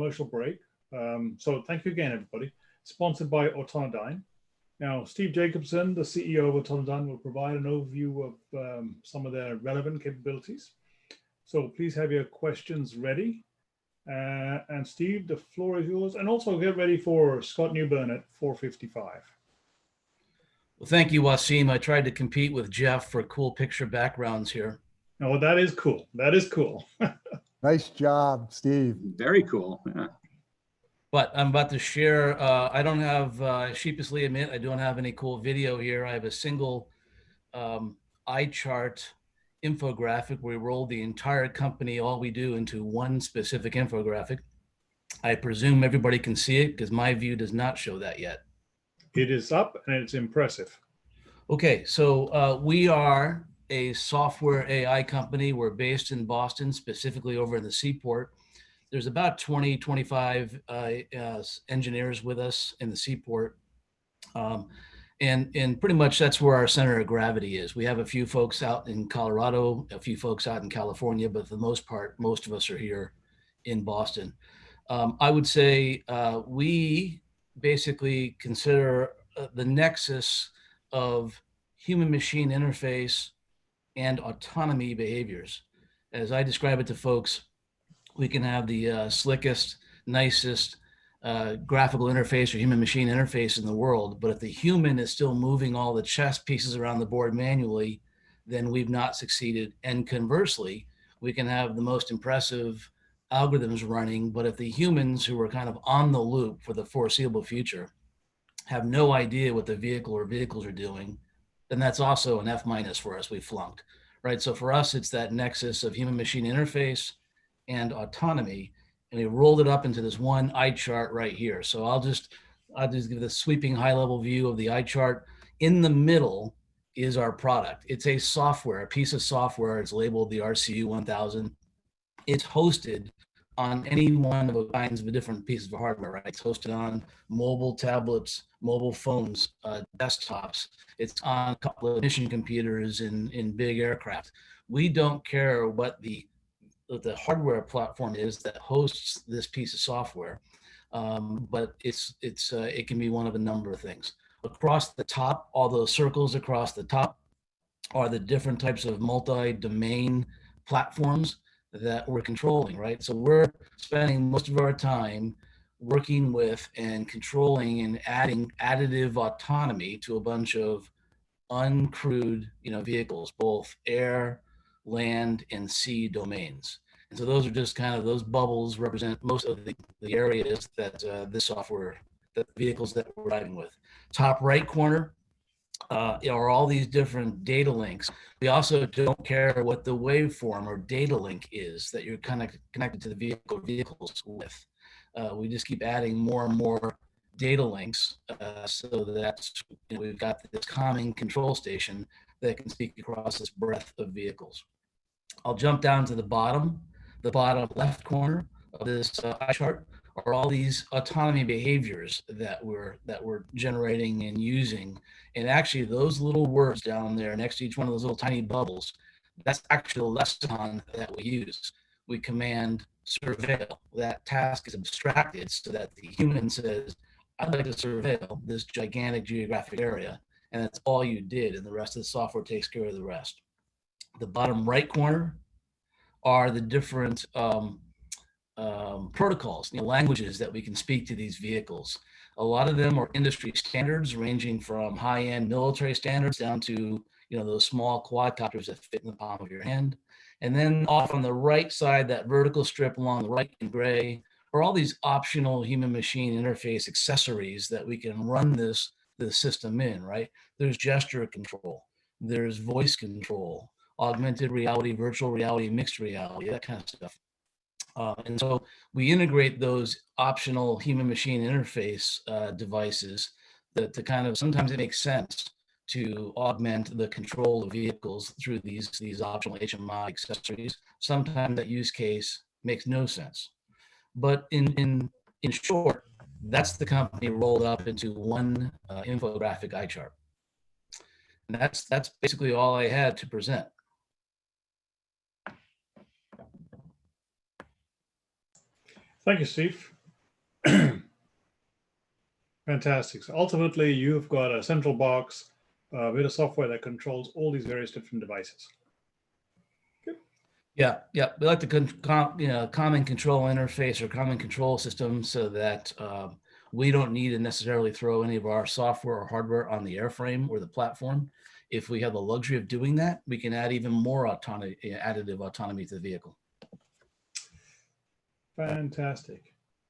commercial break. So thank you again, everybody. Sponsored by Autonodyne. Now, Steve Jacobson, the CEO of Autonodyne, will provide an overview of some of their relevant capabilities. So please have your questions ready. And Steve, the floor is yours. And also get ready for Scott Newburn at 4:55. Well, thank you, Wasim. I tried to compete with Jeff for cool picture backgrounds here. Oh, that is cool. That is cool. Nice job, Steve. Very cool. Yeah. But I'm about to share, I don't have, sheepishly admit, I don't have any cool video here. I have a single eye chart infographic where we roll the entire company, all we do, into one specific infographic. I presume everybody can see it because my view does not show that yet. It is up and it's impressive. Okay, so we are a software AI company. We're based in Boston, specifically over in the Seaport. There's about 20, 25 engineers with us in the Seaport. And pretty much that's where our center of gravity is. We have a few folks out in Colorado, a few folks out in California, but for the most part, most of us are here in Boston. I would say we basically consider the nexus of human-machine interface and autonomy behaviors. As I describe it to folks, we can have the slickest, nicest graphical interface or human-machine interface in the world, but if the human is still moving all the chess pieces around the board manually, then we've not succeeded. And conversely, we can have the most impressive algorithms running, but if the humans who are kind of on the loop for the foreseeable future have no idea what the vehicle or vehicles are doing, then that's also an F- for us. We flunked, right? So for us, it's that nexus of human-machine interface and autonomy, and we rolled it up into this one eye chart right here. So I'll just give the sweeping high-level view of the eye chart. In the middle is our product. It's a software, a piece of software. It's labeled the RCU 1000. It's hosted on any one of the kinds of different pieces of hardware, right? It's hosted on mobile tablets, mobile phones, desktops. It's on a couple of mission computers in big aircraft. We don't care what the hardware platform is that hosts this piece of software, but it can be one of a number of things. Across the top, all those circles across the top are the different types of multi-domain platforms that we're controlling, right? So we're spending most of our time working with and controlling and adding additive autonomy to a bunch of uncrewed, vehicles, both air, land, and sea domains. And so those are just kind of, those bubbles represent most of the areas that this software, the vehicles that we're driving with. Top right corner are all these different data links. We also don't care what the waveform or data link is that you're kind of connected to the vehicles with. We just keep adding more and more data links so that we've got this common control station that can speak across this breadth of vehicles. I'll jump down to the bottom left corner of this eye chart are all these autonomy behaviors that we're generating and using. And actually those little words down there next to each one of those little tiny bubbles, that's actually the lexicon that we use. We command surveil. That task is abstracted so that the human says, I'd like to surveil this gigantic geographic area. And that's all you did. And the rest of the software takes care of the rest. The bottom right corner are the different protocols, languages that we can speak to these vehicles. A lot of them are industry standards, ranging from high-end military standards down to those small quadcopters that fit in the palm of your hand. And then off on the right side, that vertical strip along the right in gray, are all these optional human-machine interface accessories that we can run the system in, right? There's gesture control, there's voice control, augmented reality, virtual reality, mixed reality, that kind of stuff. And so we integrate those optional human-machine interface devices to kind of, sometimes it makes sense to augment the control of vehicles through these optional HMI accessories. Sometimes that use case makes no sense. But in short, that's the company rolled up into one infographic eye chart. And that's basically all I had to present. Thank you, Steve. Fantastic. So ultimately, you've got a central box with a software that controls all these various different devices. Yeah, yeah. We like the common control interface or common control system so that we don't need to necessarily throw any of our software or hardware on the airframe or the platform. If we have the luxury of doing that, we can add even more additive autonomy to the vehicle. Fantastic.